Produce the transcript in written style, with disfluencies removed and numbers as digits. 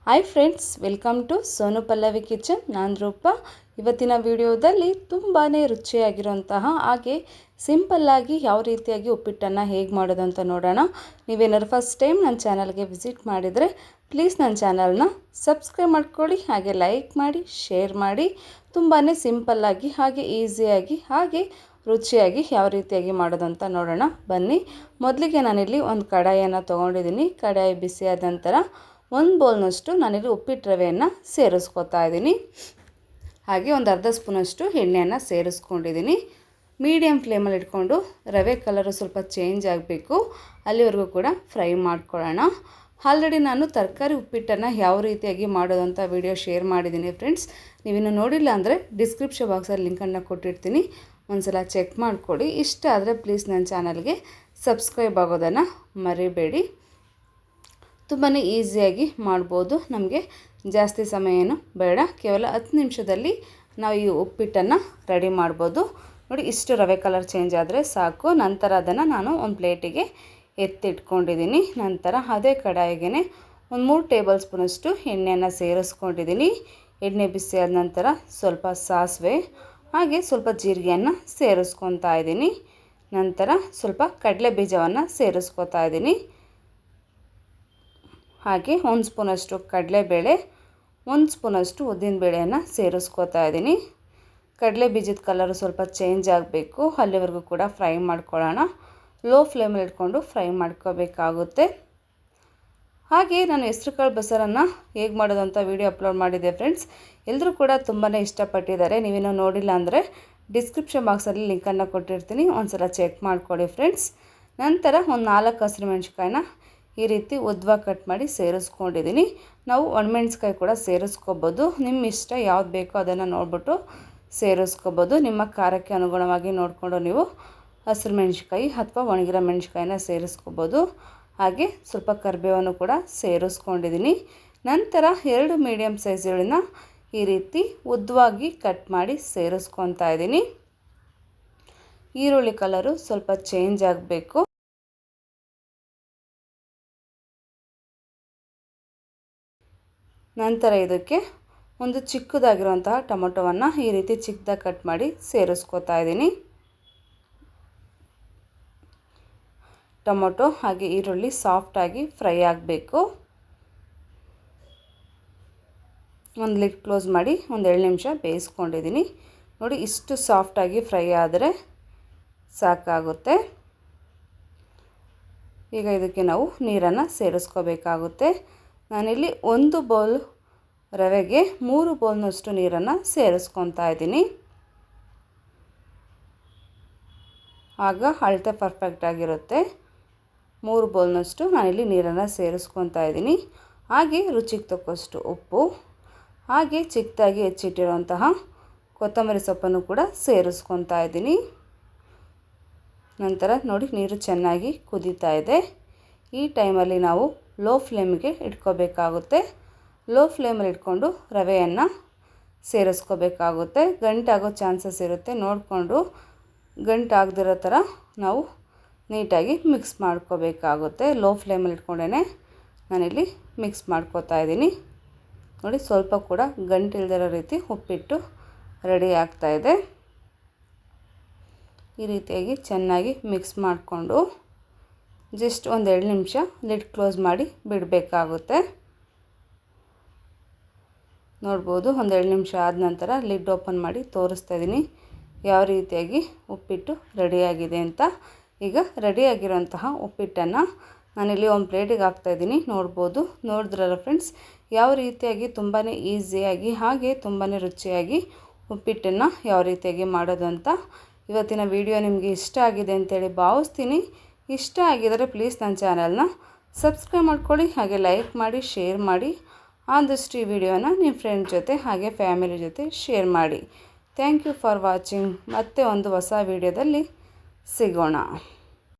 Hi friends, welcome to Sonu Pallavi kitchen. ನಾನು ರೂಪ. ಇವತ್ತಿನ ವಿಡಿಯೋದಲ್ಲಿ ತುಂಬಾ ರುಚಿಯಾಗಿರುವಂತಹ ಹಾಗೆ ಸಿಂಪಲ್ಲಾಗಿ ಯಾವ ರೀತಿಯಾಗಿ ಉಪ್ಪಿಟ್ಟನ್ನು ಹೇಗೆ ಮಾಡೋದು ಅಂತ ನೋಡೋಣ. ನೀವೇನಾದ್ರು ಫಸ್ಟ್ ಟೈಮ್ ನನ್ನ ಚಾನಲ್ಗೆ ವಿಸಿಟ್ ಮಾಡಿದರೆ ಪ್ಲೀಸ್ ನನ್ನ ಚಾನಲ್ನ ಸಬ್ಸ್ಕ್ರೈಬ್ ಮಾಡ್ಕೊಳ್ಳಿ, ಹಾಗೆ ಲೈಕ್ ಮಾಡಿ, ಶೇರ್ ಮಾಡಿ. ತುಂಬಾ ಸಿಂಪಲ್ಲಾಗಿ ಹಾಗೆ ಈಸಿಯಾಗಿ ಹಾಗೆ ರುಚಿಯಾಗಿ ಯಾವ ರೀತಿಯಾಗಿ ಮಾಡೋದು ಅಂತ ನೋಡೋಣ ಬನ್ನಿ. ಮೊದಲಿಗೆ ನಾನಿಲ್ಲಿ ಒಂದು ಕಡಾಯಿಯನ್ನು ತೊಗೊಂಡಿದ್ದೀನಿ. ಕಡಾಯಿ ಬಿಸಿಯಾದ ನಂತರ ಒಂದು ಬೌಲ್ನಷ್ಟು ನಾನಿಲ್ಲಿ ಉಪ್ಪಿಟ್ಟು ರವೆಯನ್ನು ಸೇರಿಸ್ಕೊತಾ ಇದ್ದೀನಿ. ಹಾಗೆ ಒಂದು ಅರ್ಧ ಸ್ಪೂನಷ್ಟು ಎಣ್ಣೆಯನ್ನು ಸೇರಿಸ್ಕೊಂಡಿದ್ದೀನಿ. ಮೀಡಿಯಮ್ ಫ್ಲೇಮಲ್ಲಿ ಇಟ್ಕೊಂಡು ರವೆ ಕಲರು ಸ್ವಲ್ಪ ಚೇಂಜ್ ಆಗಬೇಕು, ಅಲ್ಲಿವರೆಗೂ ಕೂಡ ಫ್ರೈ ಮಾಡ್ಕೊಳ್ಳೋಣ. ಆಲ್ರೆಡಿ ನಾನು ತರಕಾರಿ ಉಪ್ಪಿಟ್ಟನ್ನು ಯಾವ ರೀತಿಯಾಗಿ ಮಾಡೋದು ಅಂತ ವಿಡಿಯೋ ಶೇರ್ ಮಾಡಿದ್ದೀನಿ ಫ್ರೆಂಡ್ಸ್. ನೀವಿನ್ನು ನೋಡಿಲ್ಲ ಅಂದರೆ ಡಿಸ್ಕ್ರಿಪ್ಷನ್ ಬಾಕ್ಸಲ್ಲಿ ಲಿಂಕನ್ನು ಕೊಟ್ಟಿರ್ತೀನಿ, ಒಂದು ಸಲ ಚೆಕ್ ಮಾಡಿಕೊಡಿ. ಇಷ್ಟ ಆದರೆ ಪ್ಲೀಸ್ ನನ್ನ ಚಾನಲ್ಗೆ ಸಬ್ಸ್ಕ್ರೈಬ್ ಆಗೋದನ್ನು ಮರಿಬೇಡಿ. ತುಂಬಾ ಈಸಿಯಾಗಿ ಮಾಡ್ಬೋದು, ನಮಗೆ ಜಾಸ್ತಿ ಸಮಯ ಏನು ಬೇಡ. ಕೇವಲ 10 ನಿಮಿಷದಲ್ಲಿ ನಾವು ಈ ಉಪ್ಪಿಟ್ಟನ್ನು ರೆಡಿ ಮಾಡ್ಬೋದು. ನೋಡಿ, ಇಷ್ಟು ರವೆ ಕಲರ್ ಚೇಂಜ್ ಆದರೆ ಸಾಕು. ನಂತರ ಅದನ್ನು ನಾನು ಒಂದು ಪ್ಲೇಟಿಗೆ ಎತ್ತಿಟ್ಕೊಂಡಿದ್ದೀನಿ. ನಂತರ ಅದೇ ಕಡಾಯಿಗೆ ಒಂದು 3 ಟೇಬಲ್ ಸ್ಪೂನಷ್ಟು ಎಣ್ಣೆಯನ್ನು ಸೇರಿಸ್ಕೊಂಡಿದ್ದೀನಿ. ಎಣ್ಣೆ ಬಿಸಿ ಆದ ನಂತರ ಸ್ವಲ್ಪ ಸಾಸಿವೆ ಹಾಗೆ ಸ್ವಲ್ಪ ಜೀರಿಗೆಯನ್ನು ಸೇರಿಸ್ಕೊತಾ ಇದ್ದೀನಿ. ನಂತರ ಸ್ವಲ್ಪ ಕಡಲೆ ಬೀಜವನ್ನು ಸೇರಿಸ್ಕೊತಾ ಇದ್ದೀನಿ. ಹಾಗೆ 1 ಸ್ಪೂನಷ್ಟು ಕಡಲೆಬೇಳೆ, 1 ಸ್ಪೂನಷ್ಟು ಉದ್ದಿನಬೇಳೆಯನ್ನು ಸೇರಿಸ್ಕೊತಾ ಇದ್ದೀನಿ. ಕಡಲೆ ಬೀಜದ ಕಲರು ಸ್ವಲ್ಪ ಚೇಂಜ್ ಆಗಬೇಕು, ಅಲ್ಲಿವರೆಗೂ ಕೂಡ ಫ್ರೈ ಮಾಡ್ಕೊಳ್ಳೋಣ. ಲೋ ಫ್ಲೇಮಲ್ಲಿ ಇಟ್ಕೊಂಡು ಫ್ರೈ ಮಾಡ್ಕೋಬೇಕಾಗುತ್ತೆ. ಹಾಗೆ ನಾನು ಹೆಸರುಕಾಳು ಬಸರನ್ನು ಹೇಗೆ ಮಾಡೋದು ಅಂತ ವಿಡಿಯೋ ಅಪ್ಲೋಡ್ ಮಾಡಿದ್ದೆ ಫ್ರೆಂಡ್ಸ್. ಎಲ್ಲರೂ ಕೂಡ ತುಂಬಾ ಇಷ್ಟಪಟ್ಟಿದ್ದಾರೆ. ನೀವೇನೋ ನೋಡಿಲ್ಲ ಅಂದರೆ ಡಿಸ್ಕ್ರಿಪ್ಷನ್ ಬಾಕ್ಸಲ್ಲಿ ಲಿಂಕನ್ನು ಕೊಟ್ಟಿರ್ತೀನಿ, ಒಂದು ಸಲ ಚೆಕ್ ಮಾಡ್ಕೊಳ್ಳಿ ಫ್ರೆಂಡ್ಸ್. ನಂತರ ಒಂದು 4 ಹಸಿರು ಮೆಣಸಿನ್ಕಾಯಿನ ಈ ರೀತಿ ಉದ್ದವಾಗಿ ಕಟ್ ಮಾಡಿ ಸೇರಿಸ್ಕೊಂಡಿದ್ದೀನಿ. ನಾವು ಒಣಮೆಣ್ಸಿಕಾಯಿ ಕೂಡ ಸೇರಿಸ್ಕೋಬೋದು, ನಿಮ್ಮ ಇಷ್ಟ ಯಾವ್ದು ಬೇಕೋ ಅದನ್ನು ನೋಡಿಬಿಟ್ಟು ಸೇರಿಸ್ಕೋಬೋದು. ನಿಮ್ಮ ಖಾರಕ್ಕೆ ಅನುಗುಣವಾಗಿ ನೋಡಿಕೊಂಡು ನೀವು ಹಸಿರು ಮೆಣಸಿನ್ಕಾಯಿ ಅಥವಾ ಒಣಗಿರೋ ಮೆಣಸಿನ್ಕಾಯಿನ ಸೇರಿಸ್ಕೋಬೋದು. ಹಾಗೆ ಸ್ವಲ್ಪ ಕರಿಬೇವನ್ನು ಕೂಡ ಸೇರಿಸ್ಕೊಂಡಿದ್ದೀನಿ. ನಂತರ 2 ಮೀಡಿಯಮ್ ಸೈಜ್ಗಳನ್ನ ಈ ರೀತಿ ಉದ್ದವಾಗಿ ಕಟ್ ಮಾಡಿ ಸೇರಿಸ್ಕೊತಾ ಇದ್ದೀನಿ. ಈರುಳ್ಳಿ ಕಲರು ಸ್ವಲ್ಪ ಚೇಂಜ್ ಆಗಬೇಕು. ನಂತರ ಇದಕ್ಕೆ ಒಂದು ಚಿಕ್ಕದಾಗಿರುವಂತಹ ಟೊಮೊಟೊವನ್ನು ಈ ರೀತಿ ಚಿಕ್ಕದಾಗಿ ಕಟ್ ಮಾಡಿ ಸೇರಿಸ್ಕೊತಾ ಇದ್ದೀನಿ. ಟೊಮೊಟೊ ಹಾಗೆ ಈರುಳ್ಳಿ ಸಾಫ್ಟಾಗಿ ಫ್ರೈ ಆಗಬೇಕು. ಒಂದು ಲಿಡ್ ಕ್ಲೋಸ್ ಮಾಡಿ ಒಂದು 2 ನಿಮಿಷ ಬೇಯಿಸ್ಕೊಂಡಿದ್ದೀನಿ. ನೋಡಿ, ಇಷ್ಟು ಸಾಫ್ಟಾಗಿ ಫ್ರೈ ಆದರೆ ಸಾಕಾಗುತ್ತೆ. ಈಗ ಇದಕ್ಕೆ ನಾವು ನೀರನ್ನು ಸೇರಿಸ್ಕೋಬೇಕಾಗುತ್ತೆ. ನಾನಿಲ್ಲಿ 1 ಬೌಲ್ ರವೆಗೆ 3 ಬೌಲ್ನಷ್ಟು ನೀರನ್ನು ಸೇರಿಸ್ಕೊತಾ ಇದ್ದೀನಿ. ಆಗ ಅಳತೆ ಪರ್ಫೆಕ್ಟಾಗಿರುತ್ತೆ. 3 ಬೌಲ್ನಷ್ಟು ನಾನಿಲ್ಲಿ ನೀರನ್ನು ಸೇರಿಸ್ಕೊತಾ ಇದ್ದೀನಿ. ಹಾಗೆ ರುಚಿಗೆ ತಕ್ಕಷ್ಟು ಉಪ್ಪು, ಹಾಗೆ ಚಿಕ್ಕದಾಗಿ ಹೆಚ್ಚಿಟ್ಟಿರುವಂತಹ ಕೊತ್ತಂಬರಿ ಸೊಪ್ಪನ್ನು ಕೂಡ ಸೇರಿಸ್ಕೊತಾ ಇದ್ದೀನಿ. ನಂತರ ನೋಡಿ, ನೀರು ಚೆನ್ನಾಗಿ ಕುದೀತಾ ಇದೆ. ಈ ಟೈಮಲ್ಲಿ ನಾವು ಲೋ ಫ್ಲೇಮಿಗೆ ಇಟ್ಕೋಬೇಕಾಗುತ್ತೆ. ಲೋ ಫ್ಲೇಮಲ್ಲಿ ಇಟ್ಕೊಂಡು ರವೆಯನ್ನು ಸೇರಿಸ್ಕೋಬೇಕಾಗುತ್ತೆ. ಗಂಟಾಗೋ ಚಾನ್ಸಸ್ ಇರುತ್ತೆ, ನೋಡಿಕೊಂಡು ಗಂಟಾಗದಿರೋ ಥರ ನಾವು ನೀಟಾಗಿ ಮಿಕ್ಸ್ ಮಾಡ್ಕೋಬೇಕಾಗುತ್ತೆ. ಲೋ ಫ್ಲೇಮಲ್ಲಿ ಇಟ್ಕೊಂಡೇ ನಾನಿಲ್ಲಿ ಮಿಕ್ಸ್ ಮಾಡ್ಕೋತಾ ಇದ್ದೀನಿ. ನೋಡಿ, ಸ್ವಲ್ಪ ಕೂಡ ಗಂಟಿಲ್ದಿರೋ ರೀತಿ ಉಪ್ಪಿಟ್ಟು ರೆಡಿ ಆಗ್ತಾಯಿದೆ. ಈ ರೀತಿಯಾಗಿ ಚೆನ್ನಾಗಿ ಮಿಕ್ಸ್ ಮಾಡಿಕೊಂಡು ಜಸ್ಟ್ ಒಂದು 2 ನಿಮಿಷ ಲಿಡ್ ಕ್ಲೋಸ್ ಮಾಡಿ ಬಿಡಬೇಕಾಗುತ್ತೆ. ನೋಡ್ಬೋದು, ಒಂದು 2 ನಿಮಿಷ ಆದ ನಂತರ ಲಿಡ್ ಓಪನ್ ಮಾಡಿ ತೋರಿಸ್ತಾ ಇದ್ದೀನಿ ಯಾವ ರೀತಿಯಾಗಿ ಉಪ್ಪಿಟ್ಟು ರೆಡಿಯಾಗಿದೆ ಅಂತ. ಈಗ ರೆಡಿಯಾಗಿರೋಂತಹ ಉಪ್ಪಿಟ್ಟನ್ನು ನಾನಿಲ್ಲಿ ಒಂದು ಪ್ಲೇಟಿಗೆ ಹಾಕ್ತಾಯಿದ್ದೀನಿ. ನೋಡ್ಬೋದು, ನೋಡಿದ್ರಲ್ಲ ಫ್ರೆಂಡ್ಸ್, ಯಾವ ರೀತಿಯಾಗಿ ತುಂಬಾ ಈಸಿಯಾಗಿ ಹಾಗೆ ತುಂಬಾ ರುಚಿಯಾಗಿ ಉಪ್ಪಿಟ್ಟನ್ನು ಯಾವ ರೀತಿಯಾಗಿ ಮಾಡೋದು ಅಂತ. ಇವತ್ತಿನ ವಿಡಿಯೋ ನಿಮಗೆ ಇಷ್ಟ ಆಗಿದೆ ಅಂತೇಳಿ ಭಾವಿಸ್ತೀನಿ. ಇಷ್ಟ ಆಗಿದರೆ ಪ್ಲೀಸ್ ನನ್ನ ಚಾನಲ್ನ ಸಬ್ಸ್ಕ್ರೈಬ್ ಮಾಡ್ಕೊಳ್ಳಿ, ಹಾಗೆ ಲೈಕ್ ಮಾಡಿ, ಶೇರ್ ಮಾಡಿ. ಆದಷ್ಟು ಈ ವಿಡಿಯೋನ ನಿಮ್ಮ ಫ್ರೆಂಡ್ ಜೊತೆ ಹಾಗೆ ಫ್ಯಾಮಿಲಿ ಜೊತೆ ಶೇರ್ ಮಾಡಿ. Thank you for watching. ಮತ್ತೆ ಒಂದು ಹೊಸ ವಿಡಿಯೋದಲ್ಲಿ ಸಿಗೋಣ.